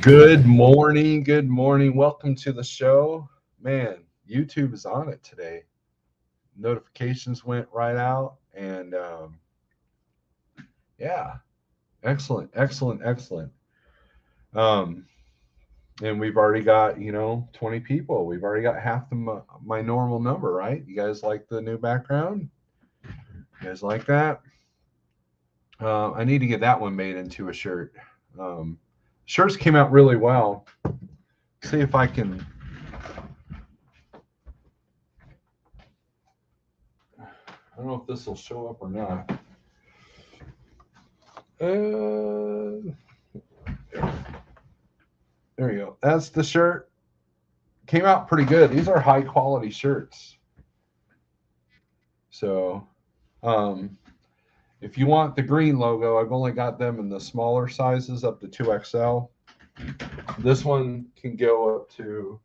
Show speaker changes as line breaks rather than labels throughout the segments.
Good morning. Good morning. Welcome to the show. Man, YouTube is on it today. Notifications went right out. And yeah, excellent, excellent, excellent. Um, and we've already got, 20 people. We've already got half my normal number, right? You guys like the new background? You guys like that? I need to get that one made into a shirt. Um, Shirts came out really well. See if I can. I don't know if this will show up or not. Uh, there you go. That's the shirt. Came out pretty good. These are high quality shirts. So, um, if you want the green logo, I've only got them in the smaller sizes up to 2XL. This one can go up to,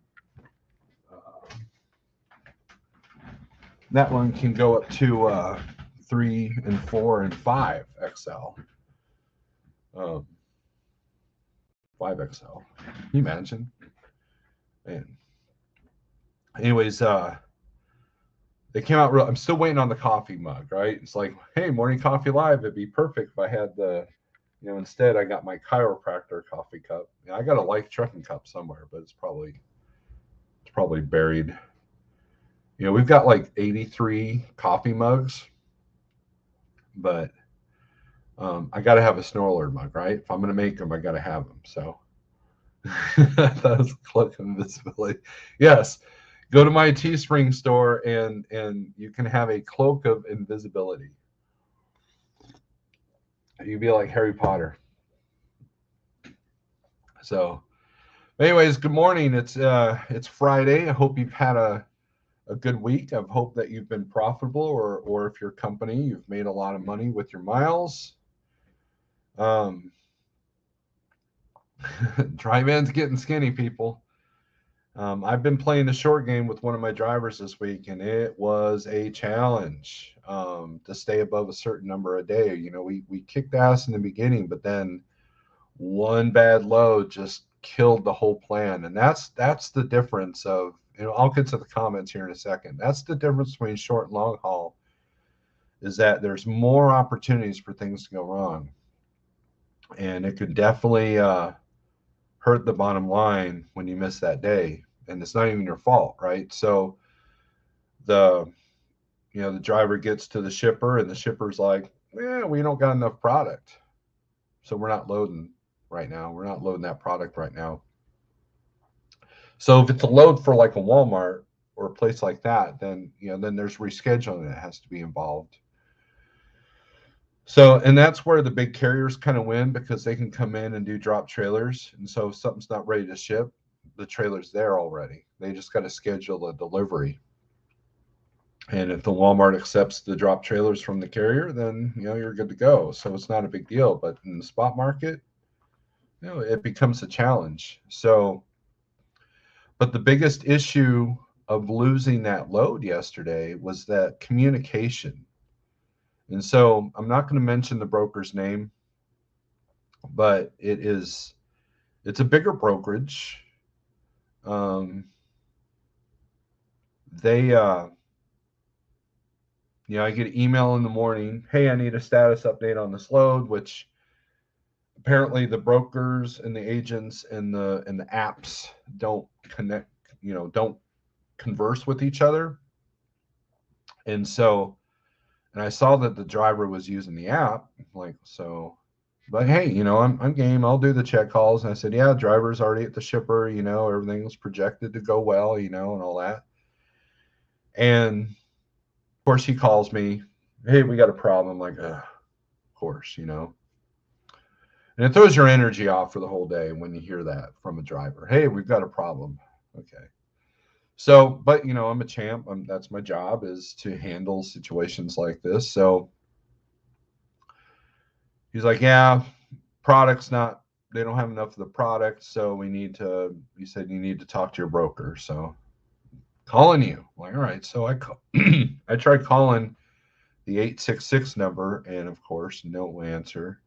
that one can go up to 3 and 4 and 5XL. 5XL. Can you imagine? Man. Anyways, they came out real. I'm still waiting on the coffee mug, right? It's like, hey, morning coffee live. It'd be perfect if I had instead I got my chiropractor coffee cup. I got a Life Trucking cup somewhere, but it's probably buried. We've got like 83 coffee mugs, but I got to have a Snorelord mug, right? If I'm going to make them, I got to have them. So that was cloak of invisibility. Yes, go to my Teespring store and you can have a cloak of invisibility. You'd be like Harry Potter. So, anyways, good morning. It's Friday. I hope you've had a good week. I hope that you've been profitable, or if your company you've made a lot of money with your miles. Um, Drive-in's getting skinny, people. I've been playing the short game with one of my drivers this week, and it was a challenge to stay above a certain number a day. We kicked ass in the beginning, but then one bad load just killed the whole plan, and that's the difference of. I'll get to the comments here in a second. That's the difference between short and long haul, is that there's more opportunities for things to go wrong, and it could definitely hurt the bottom line when you miss that day, and it's not even your fault, right? So the the driver gets to the shipper, and the shipper's like, yeah, we don't got enough product, so we're not loading right now. We're not loading that product right now. So if it's a load for like a Walmart or a place like that, then there's rescheduling that has to be involved. So, and that's where the big carriers kind of win, because they can come in and do drop trailers. And so if something's not ready to ship, the trailer's there already. They just got to schedule a delivery. And if the Walmart accepts the drop trailers from the carrier, then you're good to go. So it's not a big deal. But in the spot market, it becomes a challenge. So, but the biggest issue of losing that load yesterday was that communication. And so I'm not going to mention the broker's name, but it's a bigger brokerage. They I get an email in the morning, hey, I need a status update on this load, which apparently the brokers and the agents and the apps don't connect, don't converse with each other. And so, and I saw that the driver was using the app, like, so, but hey, I'm game. I'll do the check calls. And I said, yeah, driver's already at the shipper, everything was projected to go well, and all that. And of course he calls me, hey, we got a problem. I'm like, of course, and it throws your energy off for the whole day when you hear that from a driver. Hey, we've got a problem. Okay. So, but I'm a champ. That's my job, is to handle situations like this. So he's like, yeah, product's not, they don't have enough of the product. So he said, you need to talk to your broker. So calling you. I'm like, all right. So I tried calling the 866 number, and of course, no answer.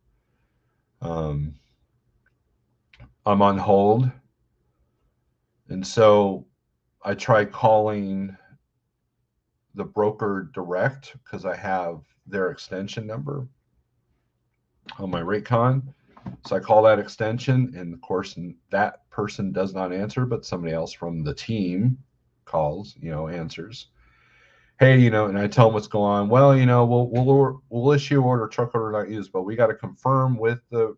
I'm on hold. And so I tried calling the broker direct because I have their extension number on my Raycon. So I call that extension, and of course, that person does not answer, but somebody else from the team calls, answers. Hey, and I tell them what's going on. Well, we'll issue order, truck order not used, but we got to confirm with the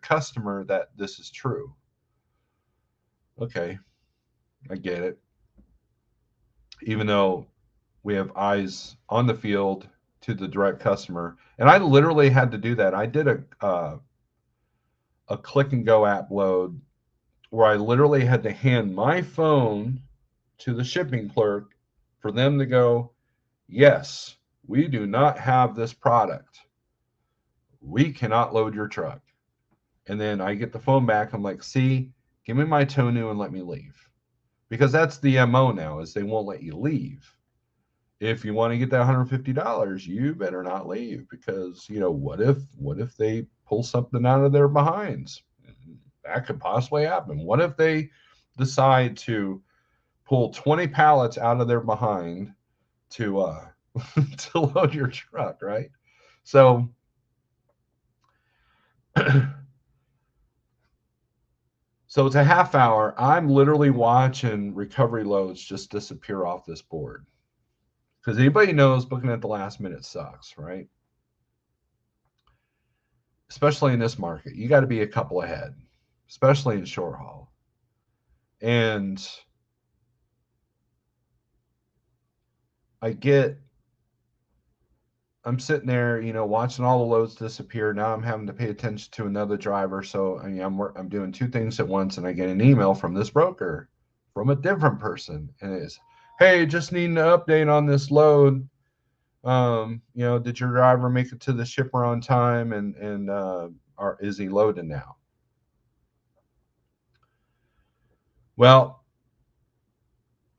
customer that this is true. Okay, I get it. Even though we have eyes on the field to the direct customer, and I literally had to do that. I did a click and go app load where I literally had to hand my phone to the shipping clerk for them to go, yes, we do not have this product. We cannot load your truck. And then I get the phone back. I'm like, see, give me my Tonu and let me leave. Because that's the MO now, is they won't let you leave. If you want to get that $150, you better not leave, because what if they pull something out of their behinds? That could possibly happen. What if they decide to pull 20 pallets out of their behind to to load your truck, right? So so it's a half hour. I'm literally watching recovery loads just disappear off this board. Because anybody knows booking at the last minute sucks, right? Especially in this market. You got to be a couple ahead, especially in short haul. And I get I'm sitting there, watching all the loads disappear. Now I'm having to pay attention to another driver. So I'm doing two things at once, and I get an email from this broker, from a different person, and it's, hey, just needing an update on this load. Did your driver make it to the shipper on time, and is he loading now? Well,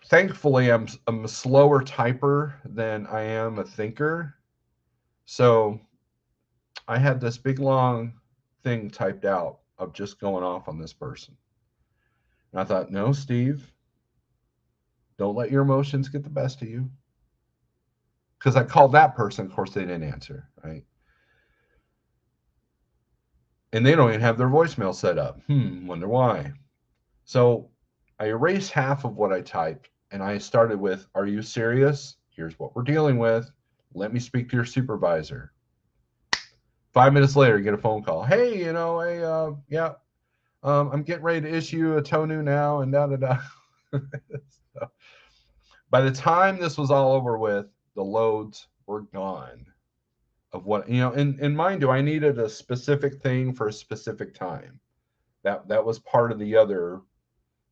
thankfully, I'm a slower typer than I am a thinker, so I had this big long thing typed out of just going off on this person. And I thought, no, Steve, don't let your emotions get the best of you. Because I called that person, of course, they didn't answer, right? And they don't even have their voicemail set up. Wonder why. So I erased half of what I typed, and I started with, are you serious? Here's what we're dealing with. Let me speak to your supervisor. 5 minutes later, you get a phone call. Hey, yeah, I'm getting ready to issue a Tonu now, and da da da. So, by the time this was all over with, the loads were gone. Of what, and mind you, I needed a specific thing for a specific time. That was part of the other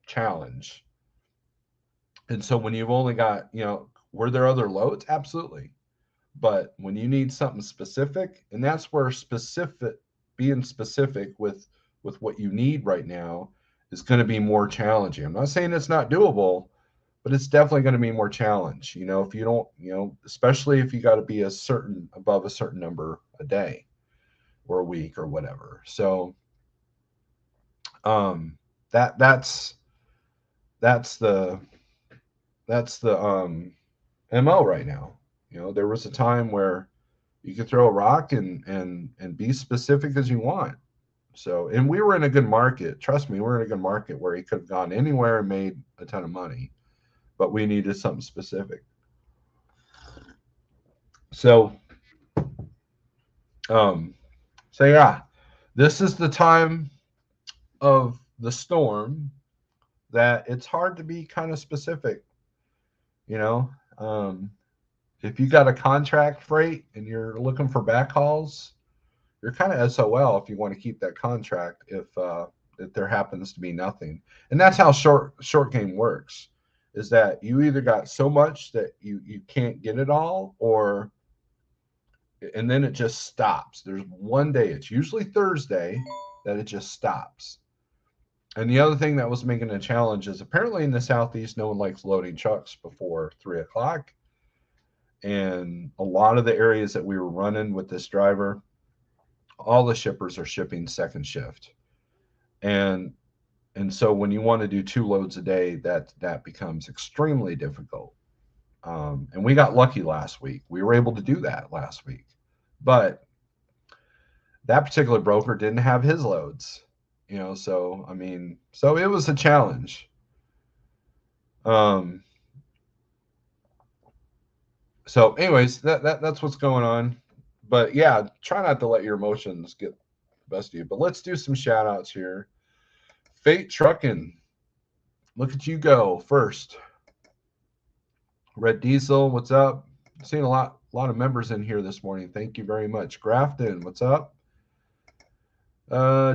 challenge. And so when you've only got, were there other loads? Absolutely. But when you need something specific, and that's where being specific with what you need right now is going to be more challenging. I'm not saying it's not doable, but it's definitely going to be more challenge. If you don't, especially if you got to be above a certain number a day or a week or whatever. So that's the MO right now. There was a time where you could throw a rock and be specific as you want. So, and we were in a good market. Trust me, we're in a good market where he could have gone anywhere and made a ton of money, but we needed something specific. So, um, so yeah, this is the time of the storm that it's hard to be kind of specific. You know, um, if you got a contract freight and you're looking for backhauls, you're kind of SOL if you want to keep that contract if there happens to be nothing. And that's how short game works. Is that you either got so much that you can't get it all, or and then it just stops. There's one day, it's usually Thursday, that it just stops. And the other thing that was making a challenge is apparently in the Southeast, no one likes loading trucks before 3 o'clock. And a lot of the areas that we were running with this driver, all the shippers are shipping second shift. And And so when you want to do 2 loads a day, that becomes extremely difficult. And we got lucky last week. We were able to do that last week. But that particular broker didn't have his loads, so I mean, so it was a challenge. So anyways, that's what's going on. But yeah, try not to let your emotions get the best of you. But let's do some shout outs here. Fate Trucking, look at you go first. Red Diesel, what's up? Seen a lot of members in here this morning. Thank you very much. Grafton, what's up?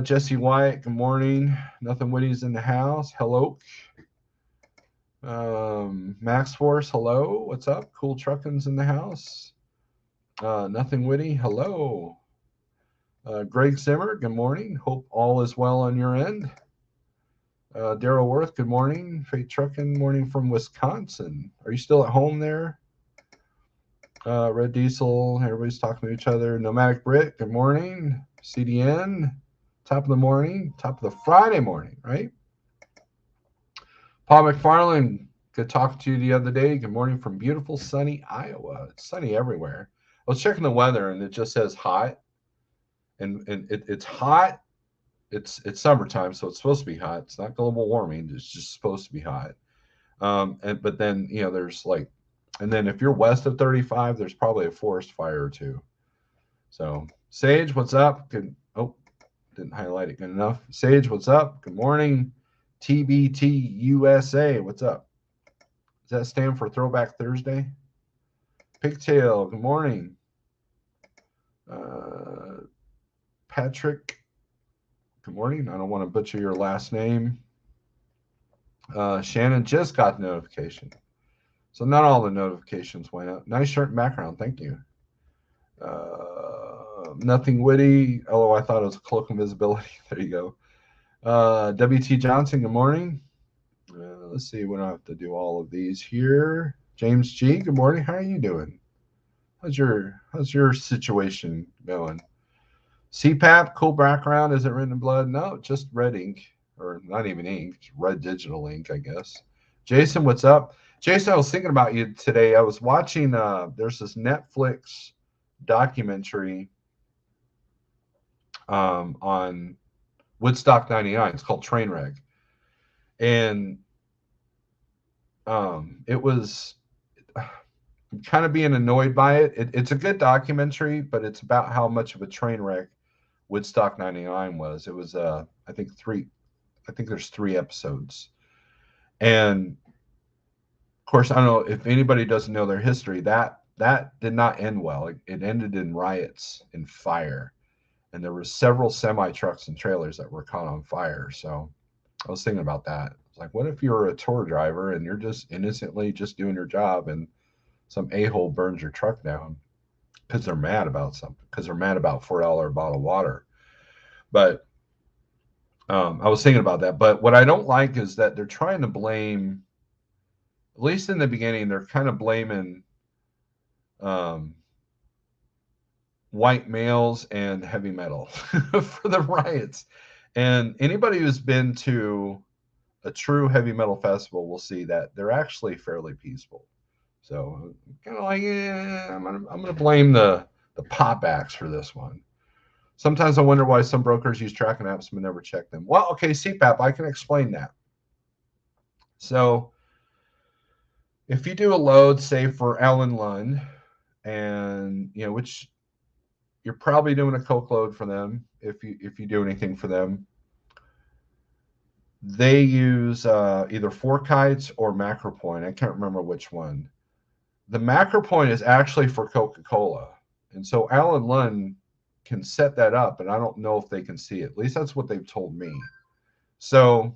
Jesse White, good morning. Nothing Witty's in the house. Hello. Max Force, hello. What's up? Cool Truckins in the house. Nothing Witty, hello. Greg Zimmer, good morning. Hope all is well on your end. Daryl Worth, good morning. Freight Trucking, morning from Wisconsin. Are you still at home there? Red Diesel, everybody's talking to each other. Nomadic Brit, good morning. CDN, top of the morning, top of the Friday morning, right? Paul McFarland, good talking to you the other day. Good morning from beautiful, sunny Iowa. It's sunny everywhere. I was checking the weather, and it just says hot. And it's hot. It's summertime, so it's supposed to be hot. It's not global warming. It's just supposed to be hot. But then, there's like, and then if you're west of 35, there's probably a forest fire or two. So, Sage, what's up? Good. Oh, didn't highlight it good enough. Sage, what's up? Good morning. TBT USA, what's up? Does that stand for Throwback Thursday? Pigtail, good morning. Patrick, good morning. I don't want to butcher your last name. Shannon just got the notification. So not all the notifications went out. Nice shirt and background. Thank you. Nothing Witty. Oh, I thought it was a cloak invisibility. There you go. WT Johnson, good morning. Let's see. We don't have to do all of these here. James G, good morning. How are you doing? How's your situation going? CPAP, cool background. Is it written in blood? No, just red ink, or not even ink, just red digital ink, I guess. Jason, what's up? Jason, I was thinking about you today. I was watching. There's this Netflix documentary on Woodstock '99. It's called Trainwreck, and it was. I'm kind of being annoyed by it. It's a good documentary, but it's about how much of a train wreck Woodstock '99 was. It was I think there's 3 episodes. And of course, I don't know if anybody doesn't know their history, that did not end well. It ended in riots and fire. And there were several semi trucks and trailers that were caught on fire. So I was thinking about that. It's like, what if you're a tour driver and you're just innocently just doing your job, and some a-hole burns your truck down because they're mad about something, because they're mad about $4 a bottle of water. But I was thinking about that. But what I don't like is that they're trying to blame, at least in the beginning, they're kind of blaming white males and heavy metal for the riots. And anybody who's been to a true heavy metal festival will see that they're actually fairly peaceful. So kind of like, I'm gonna blame the pop acts for this one. Sometimes I wonder why some brokers use tracking apps but never check them. Well, okay, CPAP, I can explain that. So if you do a load, say for Allen Lund, and which you're probably doing a coke load for them if you do anything for them, they use either ForkHeights or MacroPoint. I can't remember which one. The MacroPoint is actually for Coca-Cola. And so Allen Lund can set that up, and I don't know if they can see it. At least that's what they've told me. So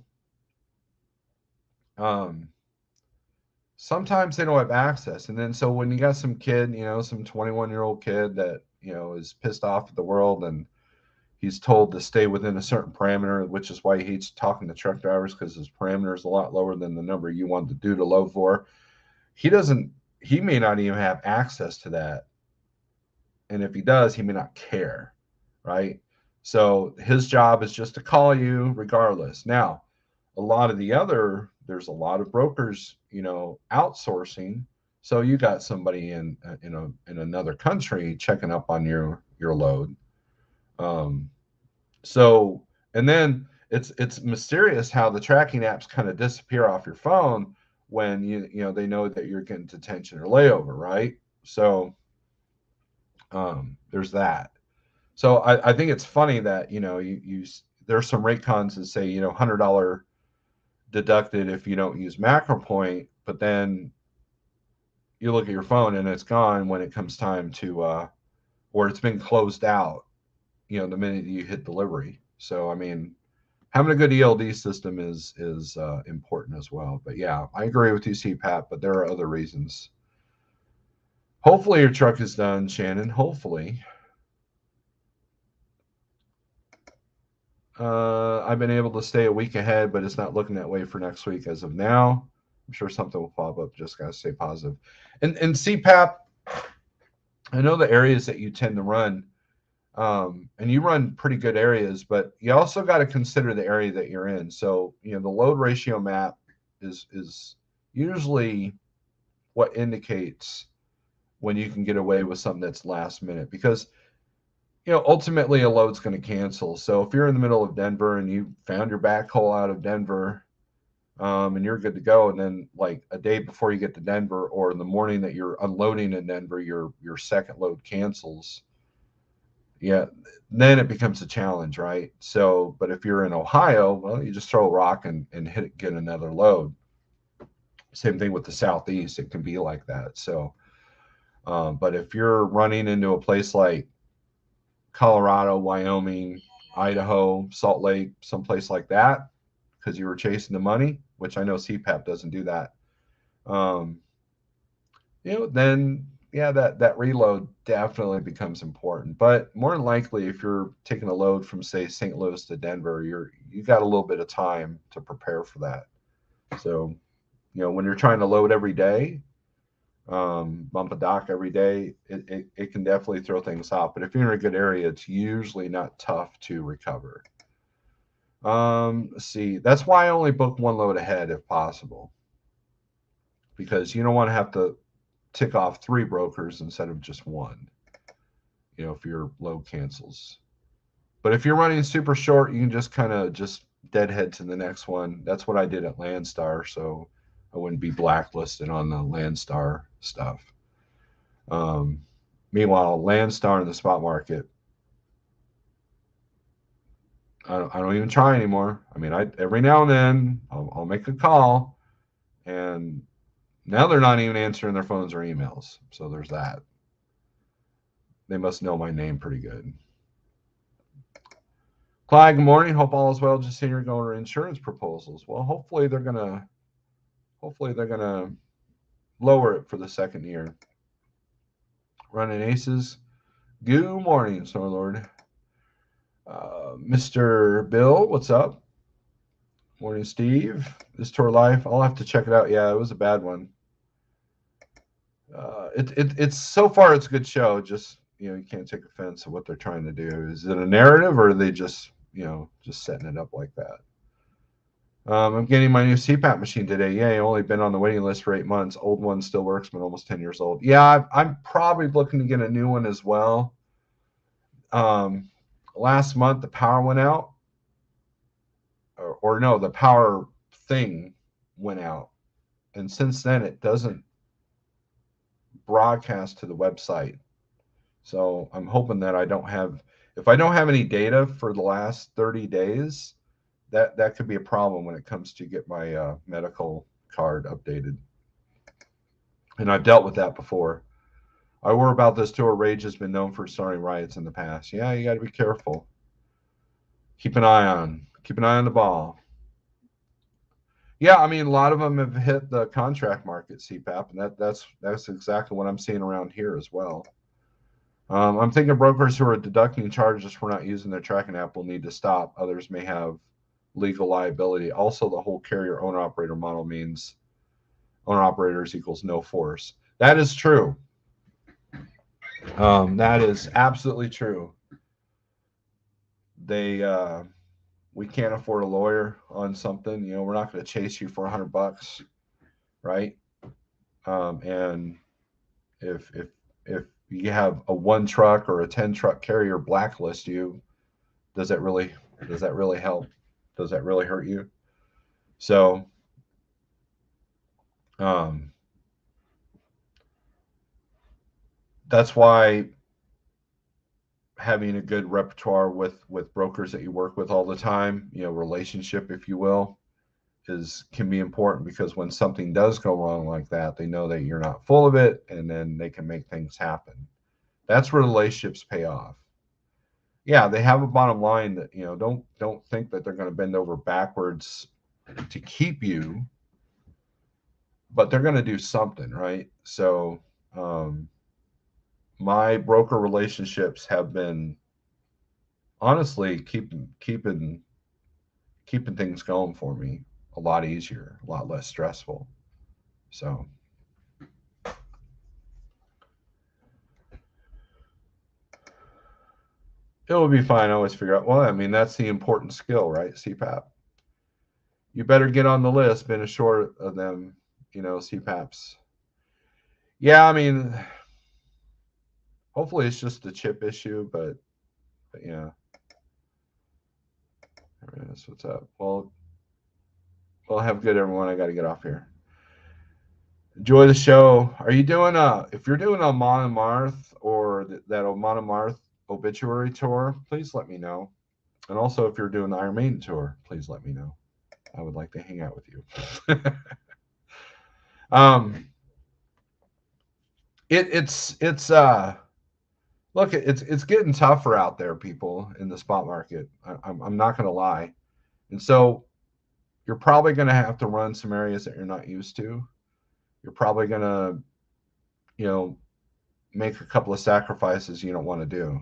sometimes they don't have access. And then so when you got some kid, some 21-year-old kid that, is pissed off at the world, and he's told to stay within a certain parameter, which is why he hates talking to truck drivers, because his parameter is a lot lower than the number you want the dude to load for. He may not even have access to that. And if he does, he may not care, right? So his job is just to call you regardless. Now, a lot of the other, there's a lot of brokers, outsourcing. So you got somebody in another country checking up on your load. Um, so and then it's mysterious how the tracking apps kind of disappear off your phone when they know that you're getting detention or layover, right? So there's that. So I think it's funny that there's some rate cons that say $100 deducted if you don't use MacroPoint, but then you look at your phone and it's gone when it comes time to or it's been closed out, the minute you hit delivery. So I mean, having a good ELD system is important as well. But yeah, I agree with you, CPAP, but there are other reasons. Hopefully your truck is done, Shannon. Hopefully. I've been able to stay a week ahead, but it's not looking that way for next week as of now. I'm sure something will pop up. Just gotta stay positive. And CPAP, I know the areas that you tend to run, and you run pretty good areas, but you also got to consider the area that you're in. So the load ratio map is usually what indicates when you can get away with something that's last minute, because ultimately a load's going to cancel. So if you're in the middle of Denver and you found your backhaul out of Denver, and you're good to go, and then like a day before you get to Denver or in the morning that you're unloading in Denver, your second load cancels. Yeah, then it becomes a challenge, right? So, but if you're in Ohio, well, you just throw a rock and get another load. Same thing with the Southeast, it can be like that. So, but if you're running into a place like Colorado, Wyoming, Idaho, Salt Lake, someplace like that, because you were chasing the money, which I know CPAP doesn't do that. Then yeah, that reload definitely becomes important. But more than likely, if you're taking a load from say St. Louis to Denver, you got a little bit of time to prepare for that. So when you're trying to load every day, bump a dock every day, it can definitely throw things off. But if you're in a good area, it's usually not tough to recover. Let's see. That's why I only book one load ahead if possible, because you don't want to have to tick off 3 brokers instead of just one, if your load cancels. But if you're running super short, you can just kind of just deadhead to the next one. That's what I did at Landstar, so I wouldn't be blacklisted on the Landstar stuff. Meanwhile, Landstar in the spot market, I don't even try anymore. I mean, every now and then I'll make a call, and now they're not even answering their phones or emails. So there's that. They must know my name pretty good. Clyde, good morning. Hope all is well. Just seeing you're going to insurance proposals. Well, hopefully they're gonna lower it for the second year. Running aces. Good morning, Snorelord. Mr. Bill, what's up? Morning, Steve. This tour life. I'll have to check it out. Yeah, it was a bad one. It's so far it's a good show. Just you can't take offense to what they're trying to do. Is it a narrative, or are they just just setting it up like that? I'm getting my new CPAP machine today. Yay, only been on the waiting list for 8 months. Old one still works, but almost 10 years old. Yeah, I'm probably looking to get a new one as well. Last month the power went out, or no, the power thing went out, and since then it doesn't broadcast to the website. So I'm hoping that if I don't have any data for the last 30 days, that could be a problem when it comes to get my medical card updated. And I've dealt with that before. I worry about this too. Rage has been known for starting riots in the past. Yeah, you got to be careful. Keep an eye on the ball. Yeah, I mean, a lot of them have hit the contract market, CPAP, and that's exactly what I'm seeing around here as well. I'm thinking brokers who are deducting charges for not using their tracking app will need to stop. Others may have legal liability. Also, the whole carrier owner operator model means owner operators equals no force. That is true. That is absolutely true. They we can't afford a lawyer on something. You know, we're not going to chase you for $100, right? And if you have a 1 truck or a 10 truck carrier blacklist you, does that really help? Does that really hurt you? So um, that's why having a good repertoire with brokers that you work with all the time, you know, relationship, if you will, can be important, because when something does go wrong like that, they know that you're not full of it, and then they can make things happen. That's where relationships pay off. Yeah, they have a bottom line that, you know, don't think that they're going to bend over backwards to keep you, but they're going to do something, right? So um, my broker relationships have been honestly keeping things going for me a lot easier, a lot less stressful. So it will be fine. I always figure out, well, I mean, that's the important skill, right? CPAP. You better get on the list, been assured of them, you know, CPAPs. Yeah, I mean, hopefully it's just a chip issue, but yeah. That's what's up. Well, have good, everyone. I got to get off here. Enjoy the show. Are you doing if you're doing a Monomarth or that Monomarth obituary tour, please let me know. And also, if you're doing the Iron Maiden tour, please let me know. I would like to hang out with you. um, it's look, it's getting tougher out there, people, in the spot market. I'm not gonna lie, and so you're probably gonna have to run some areas that you're not used to. You're probably gonna, you know, make a couple of sacrifices you don't want to do.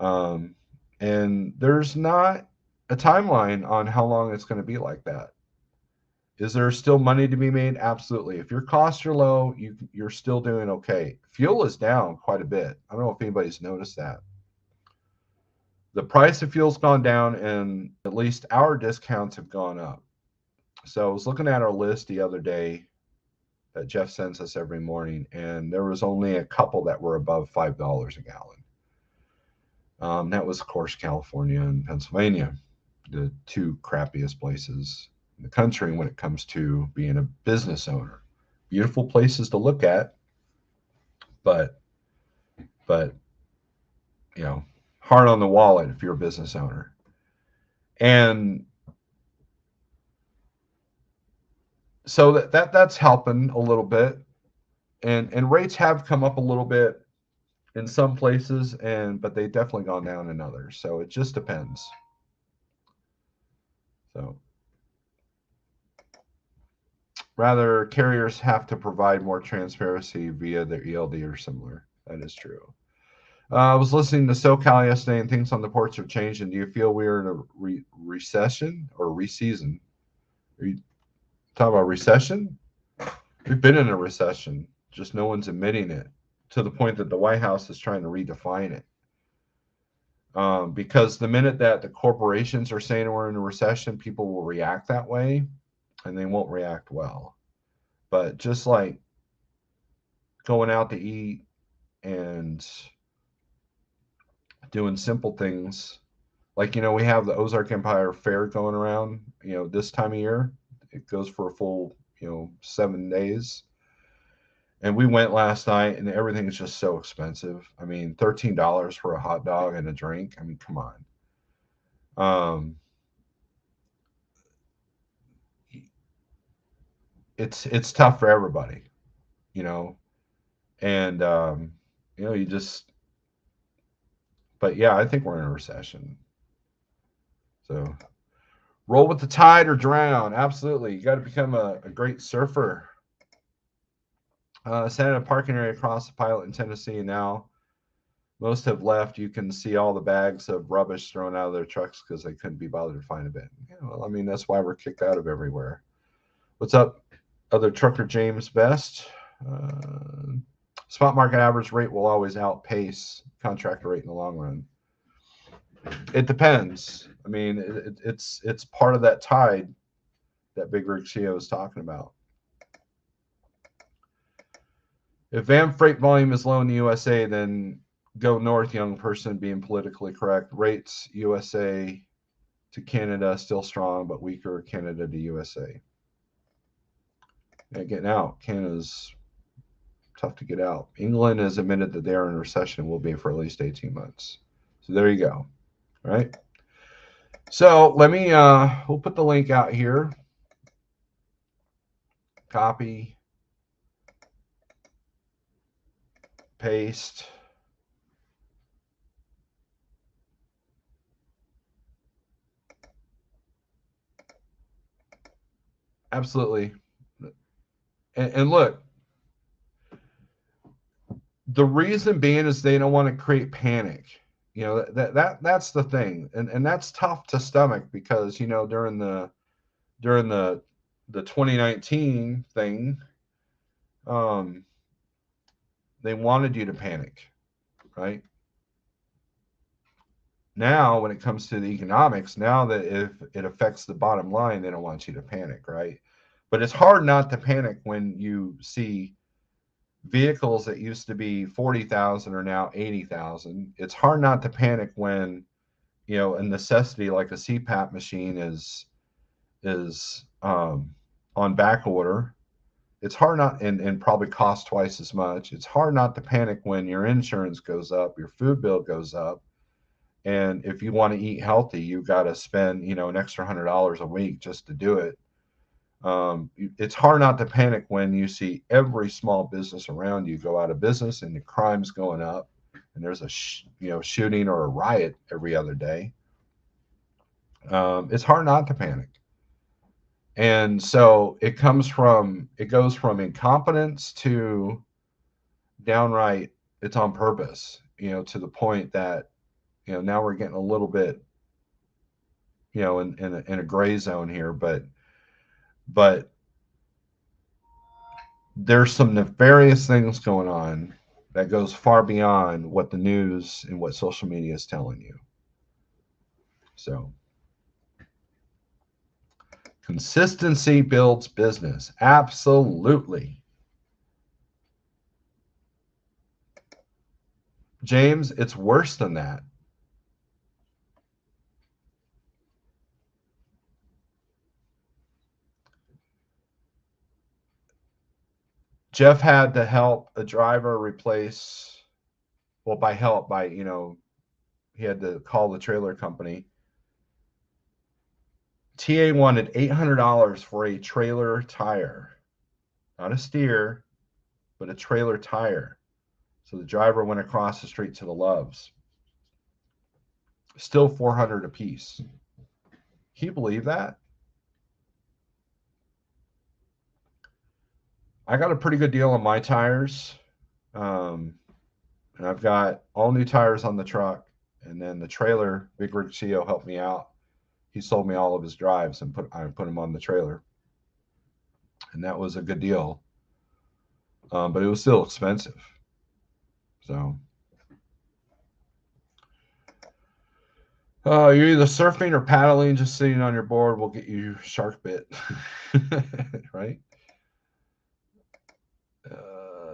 Um, and there's not a timeline on how long it's going to be like that. Is there still money to be made? Absolutely. If your costs are low, you're still doing okay. Fuel is down quite a bit. I don't know if anybody's noticed that. The price of fuel's gone down, and at least our discounts have gone up. So I was looking at our list the other day that Jeff sends us every morning, and there was only a couple that were above $5 a gallon. That was, of course, California and Pennsylvania, the two crappiest places in the country when it comes to being a business owner. Beautiful places to look at, but but you know, hard on the wallet if you're a business owner. And so that's helping a little bit. And rates have come up a little bit in some places, but they definitely gone down in others. So it just depends. So rather, carriers have to provide more transparency via their ELD or similar. That is true. I was listening to SoCal yesterday, and things on the ports are changing. Do you feel we are in a recession or re-season? Are you talking about recession? We've been in a recession, just no one's admitting it, to the point that the White House is trying to redefine it. Because the minute that the corporations are saying we're in a recession, people will react that way, and they won't react well. But just like going out to eat and doing simple things, like, you know, we have the Ozark Empire Fair going around, you know, this time of year. It goes for a full, you know, 7 days. And we went last night, and everything is just so expensive. I mean, $13 for a hot dog and a drink. I mean, come on. It's tough for everybody, you know, and you know, you just. But yeah, I think we're in a recession. So roll with the tide or drown. Absolutely, you got to become a great surfer. Sat in a parking area across the Pilot in Tennessee, and now most have left. You can see all the bags of rubbish thrown out of their trucks because they couldn't be bothered to find a bin. Yeah, well, I mean, that's why we're kicked out of everywhere. What's up, other trucker James Best? Spot market average rate will always outpace contractor rate in the long run. It depends. I mean, it's part of that tide that Big Rig CEO is talking about. If van freight volume is low in the USA, then go north, young person, being politically correct. Rates USA to Canada still strong, but weaker Canada to USA. Yeah, getting out. Canada's tough to get out. England has admitted that they are in recession and will be for at least 18 months. So there you go. All right. So let me, we'll put the link out here. Copy, paste. Absolutely. And look, the reason being is they don't want to create panic. You know, that's the thing. And that's tough to stomach because, you know, during the 2019 thing, um, they wanted you to panic, right? Now, when it comes to the economics, now that if it affects the bottom line, they don't want you to panic, right? But it's hard not to panic when you see vehicles that used to be 40,000 are now 80,000. It's hard not to panic when, you know, a necessity like a CPAP machine is on back order. It's hard not and probably costs twice as much. It's hard not to panic when your insurance goes up, your food bill goes up, and if you want to eat healthy, you got to spend, you know, an extra $100 a week just to do it. It's hard not to panic when you see every small business around you go out of business and the crime's going up, and there's a shooting or a riot every other day. It's hard not to panic, and so it goes from incompetence to downright it's on purpose. You know, to the point that, you know, now we're getting a little bit, you know, in a gray zone here, but there's some nefarious things going on that goes far beyond what the news and what social media is telling you. So consistency builds business. Absolutely. James, it's worse than that. Jeff had to help a driver replace, well, by help, by, you know, he had to call the trailer company. TA wanted $800 for a trailer tire, not a steer, but a trailer tire. So the driver went across the street to the Loves. Still 400 a piece. Can you believe that? I got a pretty good deal on my tires. Um, and I've got all new tires on the truck. And then the trailer, Big Rig CEO helped me out. He sold me all of his drives and I put them on the trailer. And that was a good deal. But it was still expensive. So you're either surfing or paddling, just sitting on your board will get you shark bit. Right?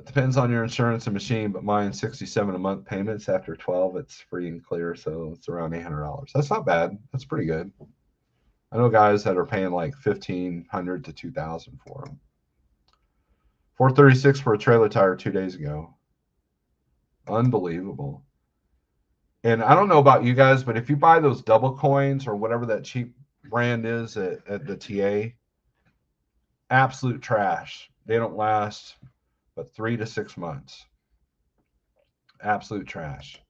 Depends on your insurance and machine, but mine 67 a month payments after 12. It's free and clear, so it's around $800. That's not bad. That's pretty good. I know guys that are paying like 1,500 to 2,000 for them. 436 for a trailer tire 2 days ago. Unbelievable. And I don't know about you guys, but if you buy those double coins or whatever that cheap brand is at the TA, absolute trash. They don't last but 3 to 6 months. Absolute trash.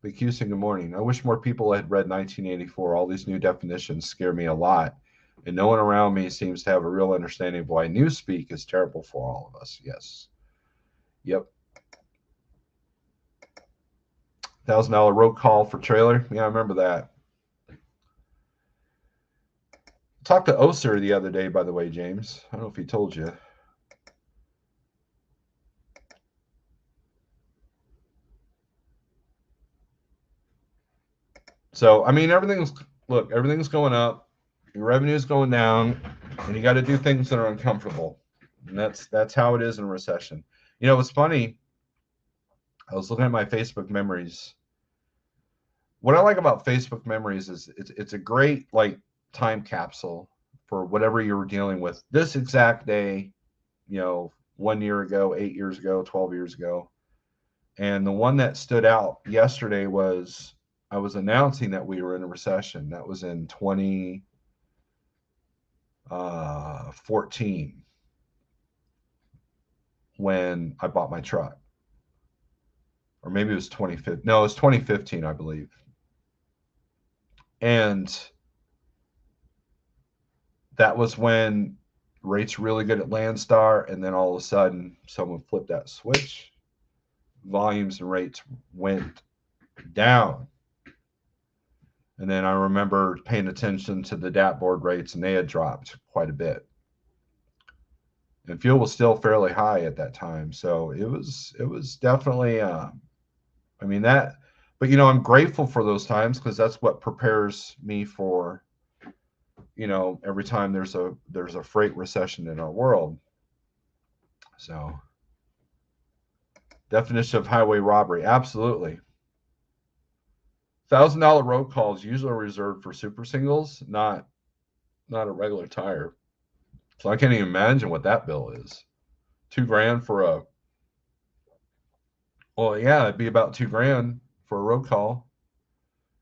Big Houston, good morning. I wish more people had read 1984. All these new definitions scare me a lot, and no one around me seems to have a real understanding of why newspeak is terrible for all of us. Yes. Yep. $1,000 road call for trailer. Yeah, I remember that. Talked to Oser the other day, by the way, James. I don't know if he told you. So I mean, everything's going up, your revenue is going down, and you got to do things that are uncomfortable, and that's how it is in a recession. You know, it's funny. I was looking at my Facebook memories. What I like about Facebook memories is it's a great like time capsule for whatever you were dealing with this exact day, 1 year ago, 8 years ago, 12 years ago. And the one that stood out yesterday was I was announcing that we were in a recession. That was in 2014 when I bought my truck. Or maybe it was 2015. No, it was 2015, I believe. And that was when rates really good at Landstar, and then all of a sudden someone flipped that switch. Volumes and rates went down. And then I remember paying attention to the DAP board rates, and they had dropped quite a bit. And fuel was still fairly high at that time, so it was definitely. I mean that, but I'm grateful for those times because that's what prepares me for. Every time there's a freight recession in our world. So, definition of highway robbery, absolutely. $1,000 road calls usually reserved for super singles, not a regular tire. So I can't even imagine what that bill is. $2,000 for a. Well, yeah, it'd be about $2,000 for a road call.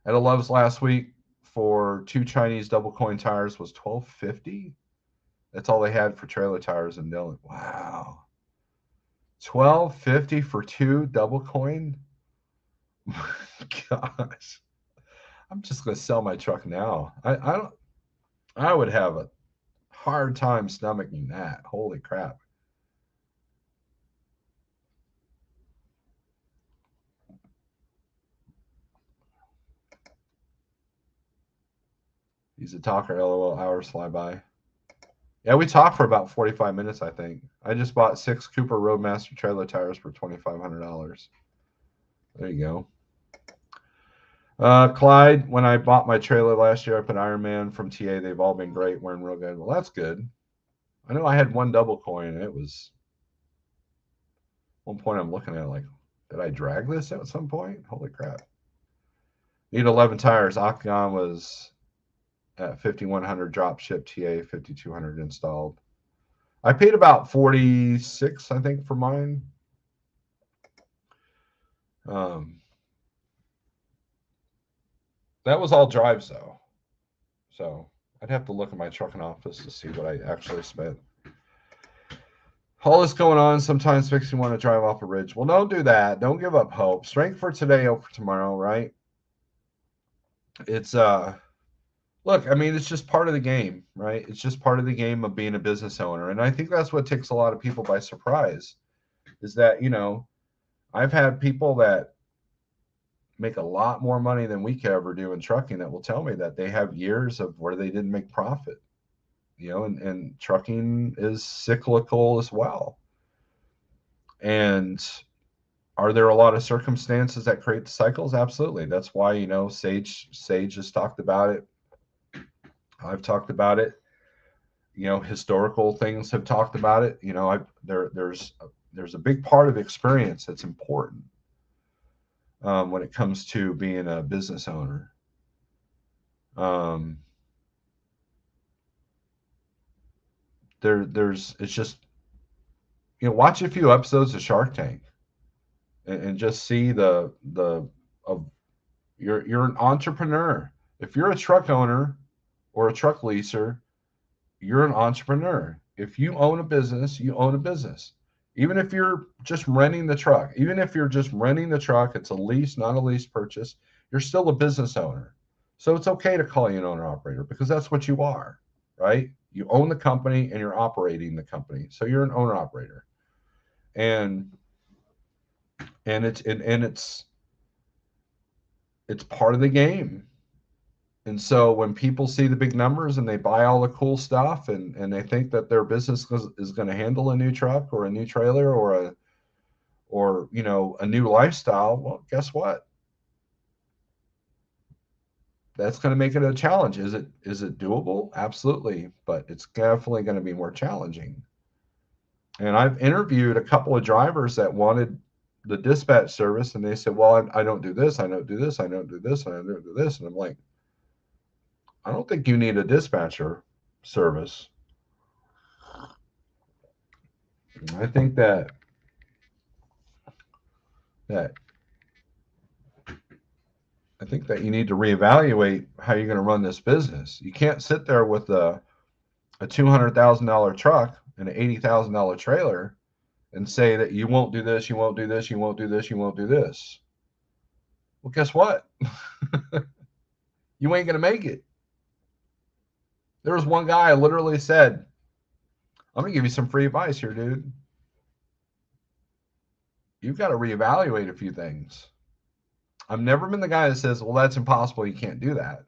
At a Love's last week for 2 Chinese double coin tires was $1,250. That's all they had for trailer tires in Dillon. Wow, $1,250 for 2 double coin. Gosh, I'm just gonna sell my truck now. I don't. I would have a hard time stomaching that. Holy crap. He's a talker. LOL. Hours fly by. Yeah, we talked for about 45 minutes, I think. I just bought 6 Cooper Roadmaster trailer tires for $2,500. There you go. Clyde, when I bought my trailer last year, I put Ironman from TA. They've all been great, wearing real good. Well, that's good. I know I had one double coin, and it was one point I'm looking at like, did I drag this at some point? Holy crap. Need 11 tires. Octagon was at 5,100 drop ship, TA 5,200 installed. I paid about 46, I think, for mine. That was all drives though, so I'd have to look at my trucking office to see what I actually spent. All this going on sometimes makes you want to drive off a ridge. Well, don't do that. Don't give up hope. Strength for today, hope for tomorrow, right? It's look, I mean, it's just part of the game, right? It's just part of the game of being a business owner. And I think that's what takes a lot of people by surprise is that, I've had people that make a lot more money than we could ever do in trucking that will tell me that they have years of where they didn't make profit, and trucking is cyclical as well. And are there a lot of circumstances that create the cycles? Absolutely. That's why, Sage has talked about it. I've talked about it. Historical things have talked about it. There's a big part of experience that's important when it comes to being a business owner. It's just, watch a few episodes of Shark Tank and just see you're an entrepreneur. If you're a truck owner or a truck leaser, you're an entrepreneur. If you own a business, you own a business. Even if you're just renting the truck, it's a lease, not a lease purchase, you're still a business owner. So it's okay to call you an owner operator because that's what you are, right? You own the company and you're operating the company. So you're an owner operator. And it's part of the game. And so when people see the big numbers and they buy all the cool stuff and they think that their business is going to handle a new truck or a new trailer or a new lifestyle, well, guess what? that's going to make it a challenge. Is it doable? Absolutely, but it's definitely going to be more challenging. And I've interviewed a couple of drivers that wanted the dispatch service, and they said, "Well, I don't do this, I don't do this, I don't do this, I don't do this." And I'm like, I don't think you need a dispatcher service. I think that I think that you need to reevaluate how you're going to run this business. You can't sit there with a $200,000 truck and an $80,000 trailer and say that you won't do this, you won't do this, you won't do this, you won't do this. Well, guess what? You ain't going to make it. There was one guy literally said, I'm going to give you some free advice here, dude. You've got to reevaluate a few things. I've never been the guy that says, well, that's impossible. You can't do that.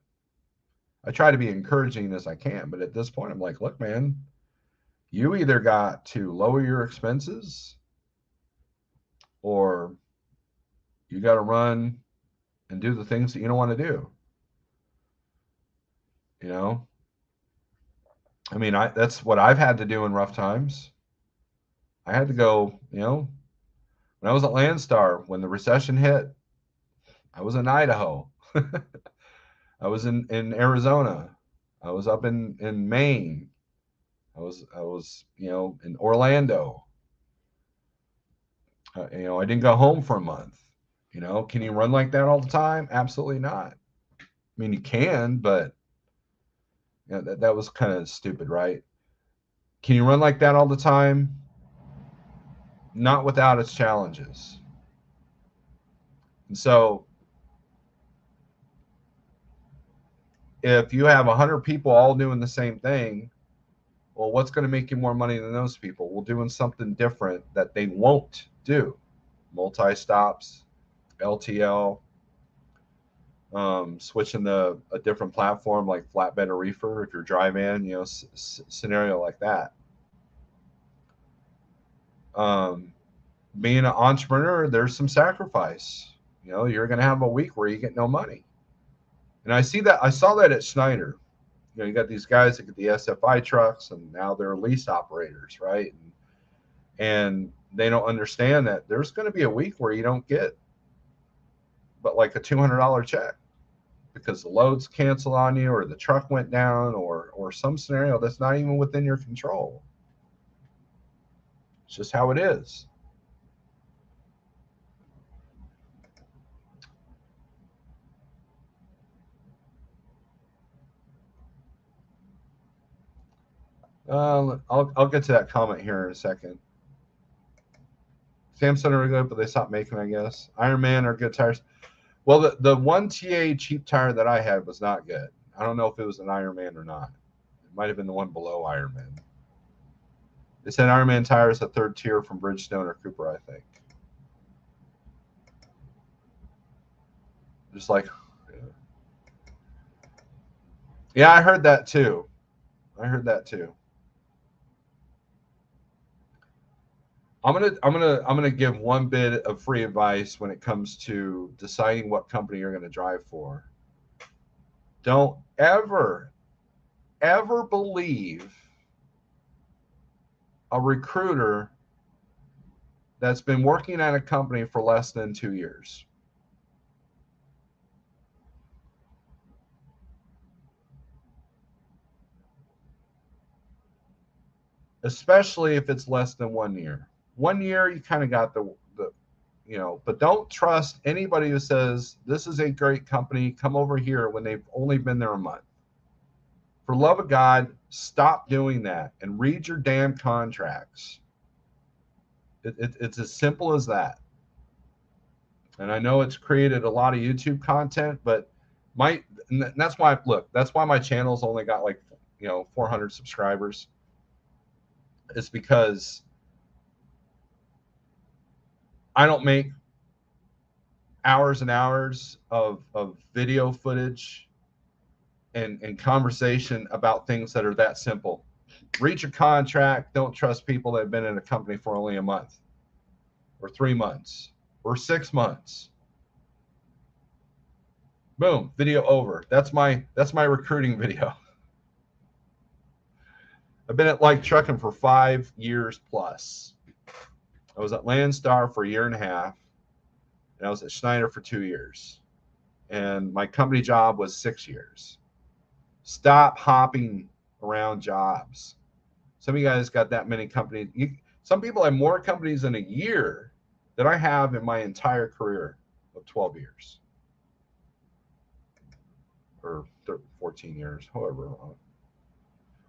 I try to be encouraging as I can, but at this point, I'm like, look, man, you either got to lower your expenses or you got to run and do the things that you don't want to do. You know, I mean, that's what I've had to do in rough times. I had to go, you know, when I was at Landstar, when the recession hit, I was in Idaho. I was in Arizona. I was up in Maine. I was in Orlando. I didn't go home for a month. Can you run like that all the time? Absolutely not. I mean, you can, but that was kind of stupid, right? Can you run like that all the time? Not without its challenges. And so if you have 100 people all doing the same thing, well, what's going to make you more money than those people? Well, doing something different that they won't do. Multi-stops, LTL, switching to a different platform like flatbed or reefer if you're dry-van, scenario like that. Being an entrepreneur, there's some sacrifice. You're going to have a week where you get no money. And I saw that at Schneider. You got these guys that get the SFI trucks and now they're lease operators, right? And they don't understand that there's going to be a week where you don't get but like a $200 check because the loads cancel on you or the truck went down or some scenario that's not even within your control. It's just how it is. I'll get to that comment here in a second. Samsung are good, but they stopped making, I guess. Iron Man are good tires. Well, the one TA cheap tire that I had was not good. I don't know if it was an Iron Man or not. It might have been the one below Iron Man. They said Iron Man tire is a third tier from Bridgestone or Cooper, I think. Just like, yeah, I heard that too. I'm gonna give one bit of free advice when it comes to deciding what company you're gonna drive for. Don't ever believe a recruiter that's been working at a company for less than 2 years. Especially if it's less than 1 year. 1 year, you kind of got the but don't trust anybody who says this is a great company, come over here when they've only been there a month. For love of God, stop doing that and read your damn contracts. It's as simple as that. And I know it's created a lot of YouTube content, but that's why my channel's only got like 400 subscribers. It's because I don't make hours and hours of video footage and conversation about things that are that simple. Read your contract. Don't trust people that have been in a company for only a month or 3 months or 6 months. Boom, video over. That's my recruiting video. I've been at like trucking for 5 years plus. I was at Landstar for a year and a half, and I was at Schneider for 2 years. And my company job was 6 years. Stop hopping around jobs. Some of you guys got that many companies. Some people have more companies in a year than I have in my entire career of 12 years. Or 14 years, however long.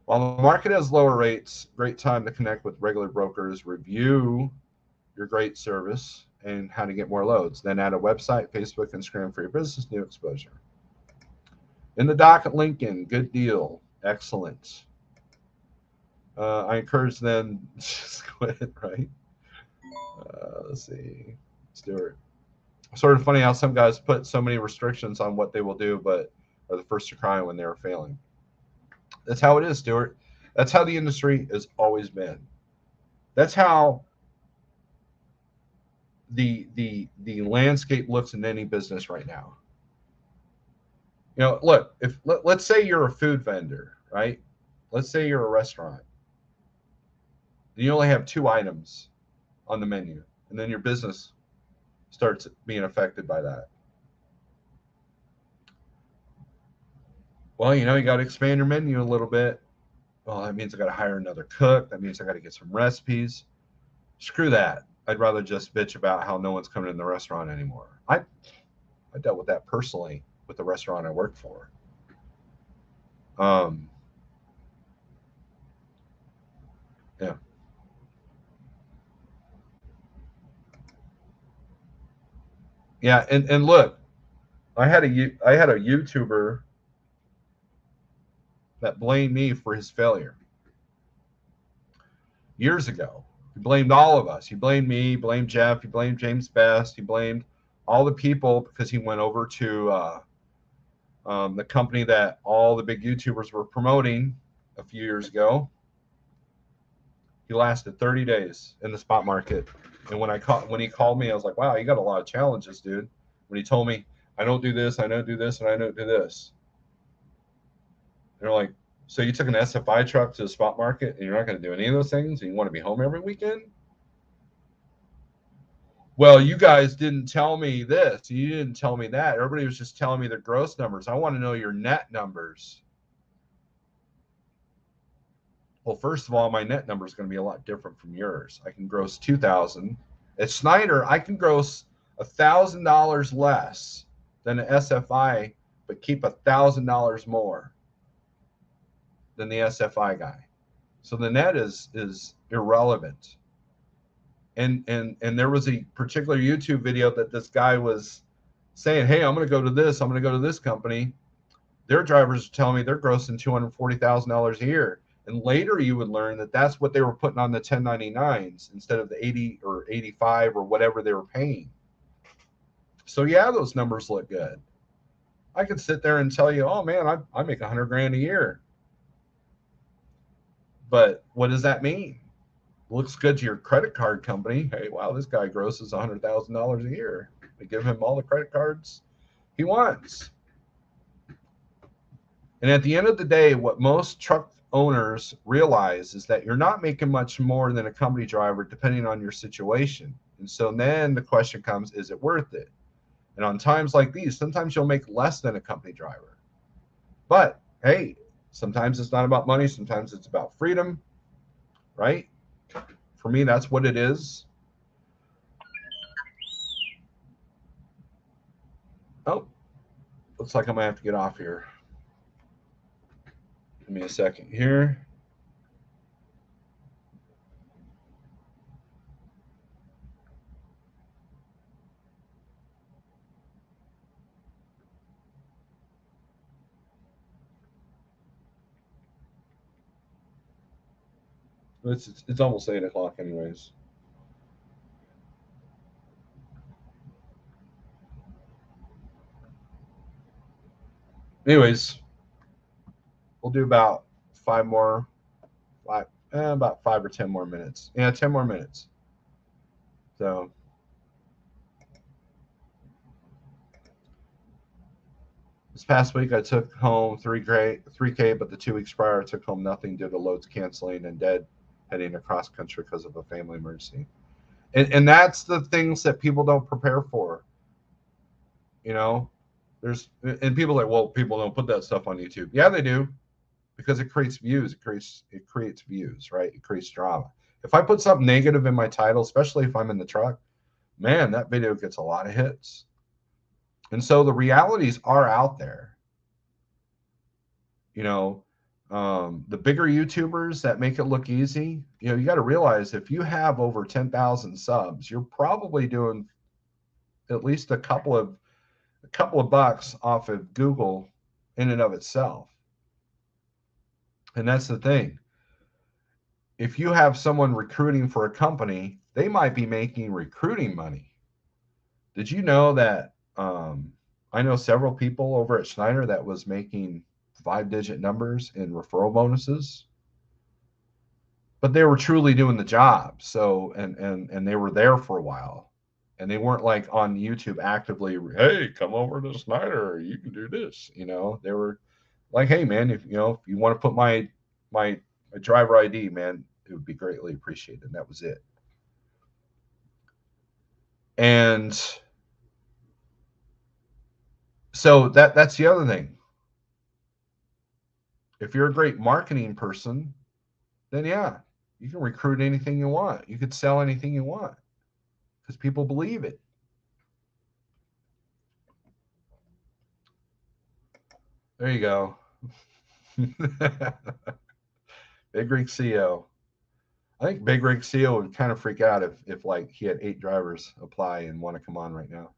While the market has lower rates, great time to connect with regular brokers, review your great service, and how to get more loads. Then add a website, Facebook, Instagram for your business, new exposure. In the dock at Lincoln, good deal. Excellent. I encourage them to just quit, right? Let's see. Stuart. Sort of funny how some guys put so many restrictions on what they will do, but are the first to cry when they are failing. That's how it is, Stuart. That's how the industry has always been. That's how the landscape looks in any business right now. You know, look, if let's say you're a food vendor, right? Let's say you're a restaurant. And you only have 2 items on the menu, and then your business starts being affected by that. Well, you know, you got to expand your menu a little bit. Well, that means I got to hire another cook. That means I got to get some recipes. Screw that. I'd rather just bitch about how no one's coming in the restaurant anymore. I dealt with that personally with the restaurant I worked for. Yeah. Yeah, and look, I had a YouTuber that blamed me for his failure years ago. He blamed all of us. He blamed me, he blamed Jeff, he blamed James Best, he blamed all the people because he went over to the company that all the big YouTubers were promoting a few years ago. He lasted 30 days in the spot market. And when he called me, I was like, wow, you got a lot of challenges, dude. When he told me, I don't do this, I don't do this, and I don't do this. And they're like, so you took an SFI truck to the spot market and you're not going to do any of those things and you want to be home every weekend? Well, you guys didn't tell me this. You didn't tell me that. Everybody was just telling me their gross numbers. I want to know your net numbers. Well, first of all, my net number is going to be a lot different from yours. I can gross 2,000. At Schneider, I can gross $1,000 less than an SFI, but keep $1,000 more than the SFI guy. So the net is irrelevant. And there was a particular YouTube video that this guy was saying, hey, I'm going to go to this. I'm going to go to this company. Their drivers are telling me they're grossing $240,000 a year. And later you would learn that that's what they were putting on the 1099s instead of the 80 or 85 or whatever they were paying. So yeah, those numbers look good. I could sit there and tell you, oh man, I make 100 grand a year. But what does that mean? Looks good to your credit card company. Hey, wow, this guy grosses $100,000 a year. They give him all the credit cards he wants. And at the end of the day, what most truck owners realize is that you're not making much more than a company driver depending on your situation. And so then the question comes, is it worth it? And on times like these, sometimes you'll make less than a company driver. But hey, sometimes it's not about money. Sometimes it's about freedom, right? For me, that's what it is. Oh, looks like I might have to get off here. Give me a second here. It's almost 8 o'clock anyways. Anyways, we'll do about about 5 or 10 more minutes. Yeah, 10 more minutes. So This past week, I took home 3K, but the 2 weeks prior, I took home nothing due to loads canceling and dead heading across country because of a family emergency. And that's the things that people don't prepare for. You know, and people are like, well, people don't put that stuff on YouTube. Yeah, they do, because it creates views. It creates views, right? It creates drama. If I put something negative in my title, especially if I'm in the truck, man, that video gets a lot of hits. And so the realities are out there. You know, the bigger YouTubers that make it look easy, you got to realize if you have over 10,000 subs, you're probably doing at least a couple of bucks off of Google in and of itself. And that's the thing. If you have someone recruiting for a company, they might be making recruiting money. Did you know that I know several people over at Schneider that was making 5-digit numbers in referral bonuses, but they were truly doing the job. So and they were there for a while, and they weren't like on YouTube actively, hey, come over to Schneider, you can do this. They were like, hey man, if you want to put my driver ID, man, it would be greatly appreciated. And that was it. And so that's the other thing. If you're a great marketing person, then yeah, you can recruit anything you want. You could sell anything you want because people believe it. There you go. Big Rig CEO. I think Big Rig CEO would kind of freak out if like he had 8 drivers apply and want to come on right now.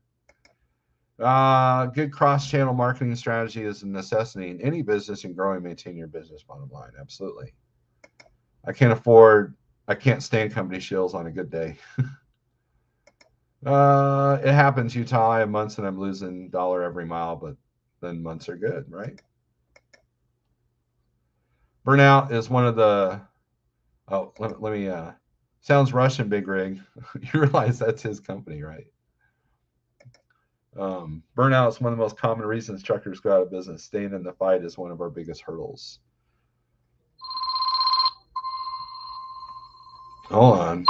Good cross-channel marketing strategy is a necessity in any business and growing, maintain your business bottom line. Absolutely. I can't stand company shills on a good day. It happens, Utah. I have months and I'm losing dollar every mile, but then months are good, right? Burnout is one of the. Oh, let me. Sounds Russian, Big Rig. You realize that's his company, right? Burnout is one of the most common reasons truckers go out of business. Staying in the fight is one of our biggest hurdles. Hold on.